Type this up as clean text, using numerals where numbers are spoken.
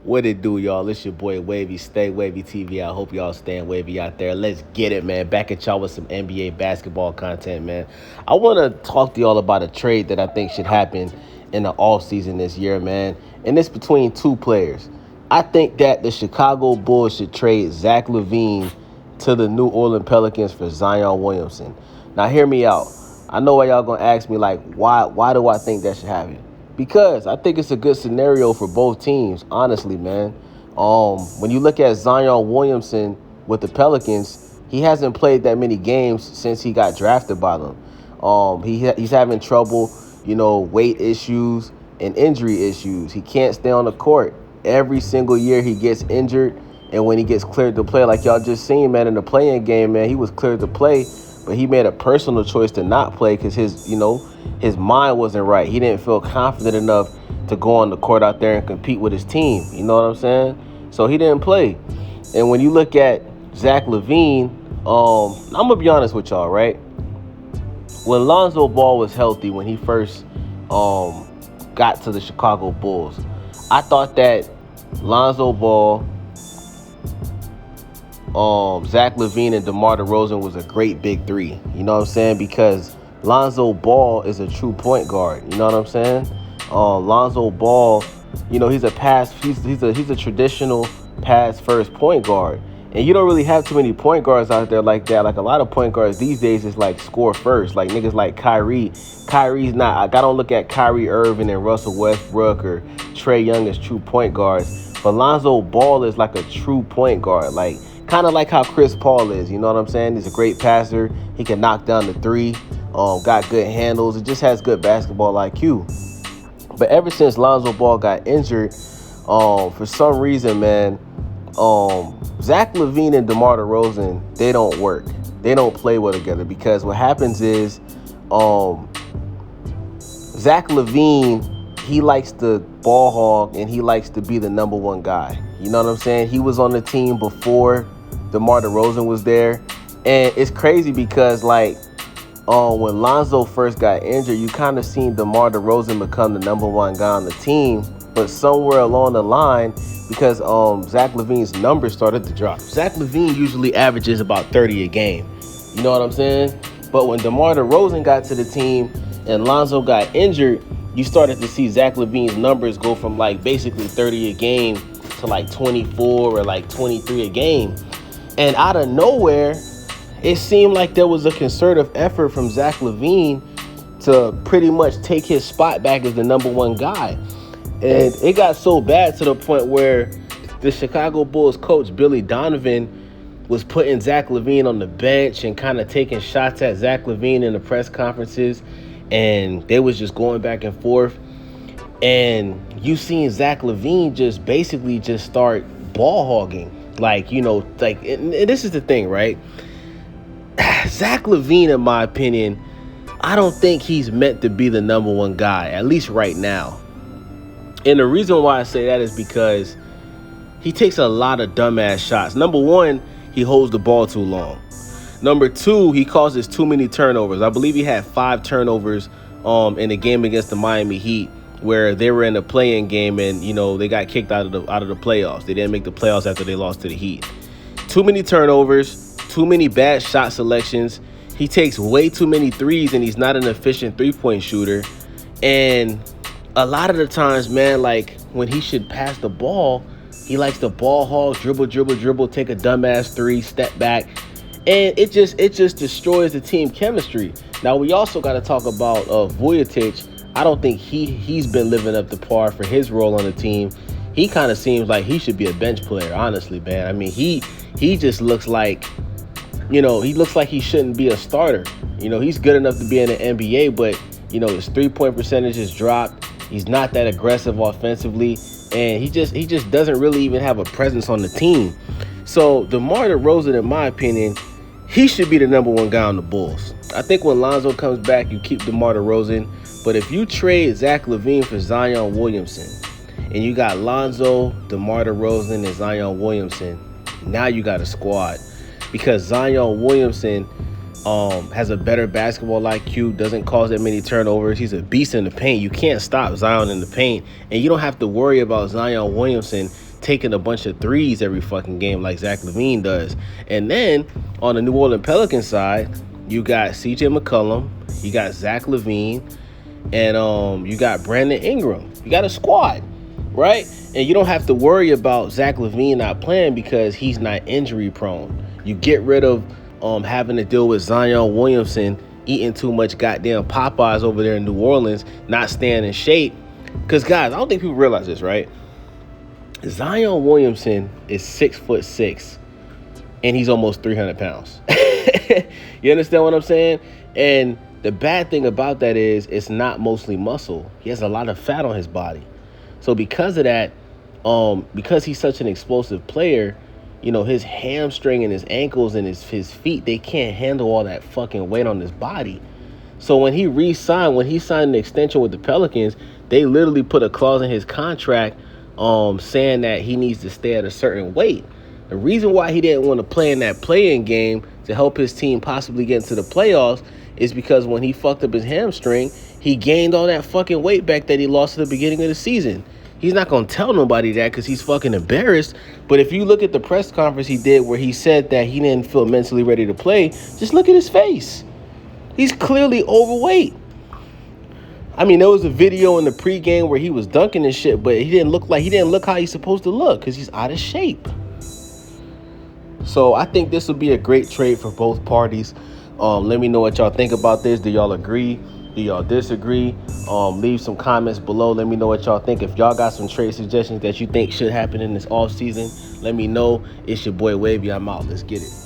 What it do, y'all? It's your boy Wavy. Stay Wavy TV. I hope y'all staying wavy out there. Let's get it, man. Back at y'all with some NBA basketball content, man. I want to talk to y'all about a trade that I think should happen in the offseason this year, man. And it's between two players. I think that the Chicago Bulls should trade Zach Lavine to the New Orleans Pelicans for Zion Williamson. Now, hear me out. I know why y'all going to ask me, like, why do I think that should happen? Because I think it's a good scenario for both teams, honestly, man. When you look at Zion Williamson with the Pelicans, he hasn't played that many games since he got drafted by them. He's having trouble, weight issues and injury issues. He can't stay on the court. Every single year he gets injured, and when he gets cleared to play, like y'all just seen, man, in the play-in game, man, he was cleared to play, but he made a personal choice to not play because his mind wasn't right. He didn't feel confident enough to go on the court out there and compete with his team. You know what I'm saying? So he didn't play. And when you look at Zach Lavine, I'm going to be honest with y'all, right? When Lonzo Ball was healthy, when he first got to the Chicago Bulls, I thought that Lonzo Ball, Zach Lavine, and DeMar DeRozan was a great big three. You know what I'm saying? Because Lonzo Ball is a true point guard. You know what I'm saying? Lonzo Ball, he's a traditional pass first point guard. And you don't really have too many point guards out there like that. Like a lot of point guards these days is like score first. Like niggas like Kyrie. Kyrie's not. I don't look at Kyrie Irving and Russell Westbrook or Trae Young as true point guards. But Lonzo Ball is like a true point guard. Like kind of like how Chris Paul is. You know what I'm saying? He's a great passer. He can knock down the three. Got good handles. It just has good basketball IQ. But ever since Lonzo Ball got injured, for some reason, man, Zach Lavine and DeMar DeRozan, they don't work. They don't play well together because what happens is Zach Lavine, he likes to ball hog and he likes to be the number one guy. You know what I'm saying? He was on the team before DeMar DeRozan was there. And it's crazy because, like, when Lonzo first got injured, you kind of seen DeMar DeRozan become the number one guy on the team. But somewhere along the line, because Zach Lavine's numbers started to drop. Zach Lavine usually averages about 30 a game. You know what I'm saying? But when DeMar DeRozan got to the team and Lonzo got injured, you started to see Zach Lavine's numbers go from like basically 30 a game to like 24 or like 23 a game. And out of nowhere, it seemed like there was a concerted effort from Zach Lavine to pretty much take his spot back as the number one guy. And it got so bad to the point where the Chicago Bulls coach, Billy Donovan, was putting Zach Lavine on the bench and kind of taking shots at Zach Lavine in the press conferences. And they was just going back and forth. And you seen Zach Lavine just basically just start ball hogging. And this is the thing, right? Zach Lavine, in my opinion, I don't think he's meant to be the number one guy, at least right now. And the reason why I say that is because he takes a lot of dumbass shots. Number one, he holds the ball too long. Number two, he causes too many turnovers. I believe he had 5 turnovers in the game against the Miami Heat where they were in a play-in game and, they got kicked out of the playoffs. They didn't make the playoffs after they lost to the Heat. Too many turnovers. Too many bad shot selections. He takes way too many threes, and he's not an efficient three-point shooter. And a lot of the times, man, like when he should pass the ball, he likes to ball hog, dribble, take a dumbass three, step back, and it just destroys the team chemistry. Now we also got to talk about Vujacic. I don't think he's been living up to par for his role on the team. He kind of seems like he should be a bench player, honestly, man. I mean, he just looks like. He looks like he shouldn't be a starter. He's good enough to be in the NBA, but, his three-point percentage has dropped. He's not that aggressive offensively, and he just doesn't really even have a presence on the team. So DeMar DeRozan, in my opinion, he should be the number one guy on the Bulls. I think when Lonzo comes back, you keep DeMar DeRozan. But if you trade Zach Lavine for Zion Williamson, and you got Lonzo, DeMar DeRozan, and Zion Williamson, now you got a squad. Because Zion Williamson has a better basketball IQ, doesn't cause that many turnovers. He's a beast in the paint. You can't stop Zion in the paint. And you don't have to worry about Zion Williamson taking a bunch of threes every fucking game like Zach Lavine does. And then on the New Orleans Pelicans side, you got CJ McCollum, you got Zach Lavine, and you got Brandon Ingram. You got a squad, right? And you don't have to worry about Zach Lavine not playing because he's not injury prone. You get rid of having to deal with Zion Williamson eating too much goddamn Popeyes over there in New Orleans, not staying in shape. Because, guys, I don't think people realize this, right? Zion Williamson is 6'6", and he's almost 300 pounds. You understand what I'm saying? And the bad thing about that is it's not mostly muscle. He has a lot of fat on his body. So because of that, because he's such an explosive player, you know, his hamstring and his ankles and his feet, they can't handle all that fucking weight on his body. So when he signed an extension with the Pelicans, they literally put a clause in his contract saying that he needs to stay at a certain weight. The reason why he didn't want to play in that play-in game to help his team possibly get into the playoffs is because when he fucked up his hamstring, he gained all that fucking weight back that he lost at the beginning of the season. He's not going to tell nobody that because he's fucking embarrassed. But if you look at the press conference he did where he said that he didn't feel mentally ready to play, just look at his face. He's clearly overweight. I mean, there was a video in the pregame where he was dunking and shit, but he didn't look how he's supposed to look because he's out of shape. So I think this would be a great trade for both parties. Let me know what y'all think about this. Do y'all agree? Do y'all disagree? Leave some comments below. Let me know what y'all think. If y'all got some trade suggestions that you think should happen in this offseason, let me know. It's your boy Wavy. I'm out. Let's get it.